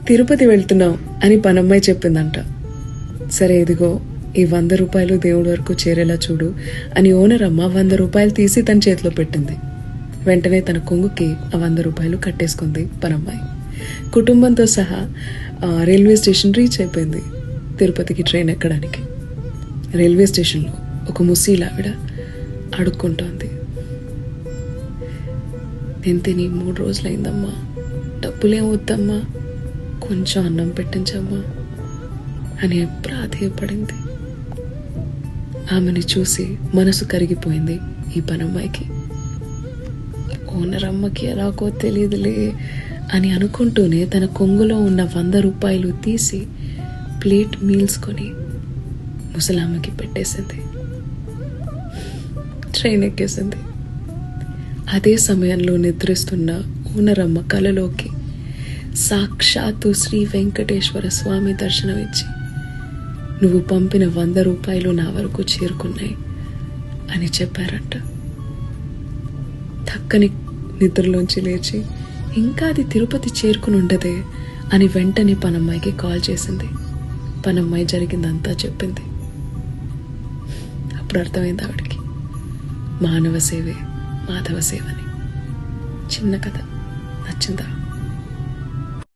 తిరుపతి వెళ్తున్నాం అని పనమ్మాయి చెప్పిందంట. సరే ఇదిగో ఈ 100 రూపాయలు దేవుడి వరకు చేరేలా చూడు అని ఓనర్ అమ్మ 100 రూపాయలు తీసి తన చేతిలో పెట్టింది. వెంటనే తన కొంగుకి ఆ 100 రూపాయలు కట్టేసుకుంది పనమ్మాయి. కుటుంబంతో సహా రైల్వే స్టేషన్ రీచ్ అయిపోయింది తిరుపతికి ట్రైన్ ఎక్కడానికి. రైల్వే స్టేషన్లో ఒక ముసీలావిడ అడుక్కుంటోంది. నేను తిని 3 రోజులైందమ్మా, డబ్బులేం వద్దమ్మా, కొంచెం అన్నం పెట్టించమ్మా అని ప్రాధేయపడింది. ఆమెని చూసి మనసు కరిగిపోయింది ఈ పనమ్మాయికి. ఓనర్ అమ్మకి ఎలాగో తెలియదులే అని అనుకుంటూనే తన కొంగులో ఉన్న 100 రూపాయలు తీసి ప్లేట్ మీల్స్ కొని ముసలామ్మకి పెట్టేసింది. ట్రైన్ ఎక్కేసింది. అదే సమయంలో నిద్రిస్తున్న ఓనర్ అమ్మ కలలోకి సాక్షాత్తు శ్రీ వెంకటేశ్వర స్వామి దర్శనమిచ్చి, నువ్వు పంపిన 100 రూపాయలు నా వరకు చేరుకున్నాయి అని చెప్పారంట. తక్కని నిద్రలోంచి లేచి ఇంకా అది తిరుపతి చేరుకుని ఉండదే అని వెంటనే పనమ్మాయికి కాల్ చేసింది. పనమ్మాయి జరిగిందంతా చెప్పింది. అప్పుడు అర్థమైంది ఆవిడికి, మానవ సేవే మాధవ సేవని. చిన్న కథ నచ్చిందా?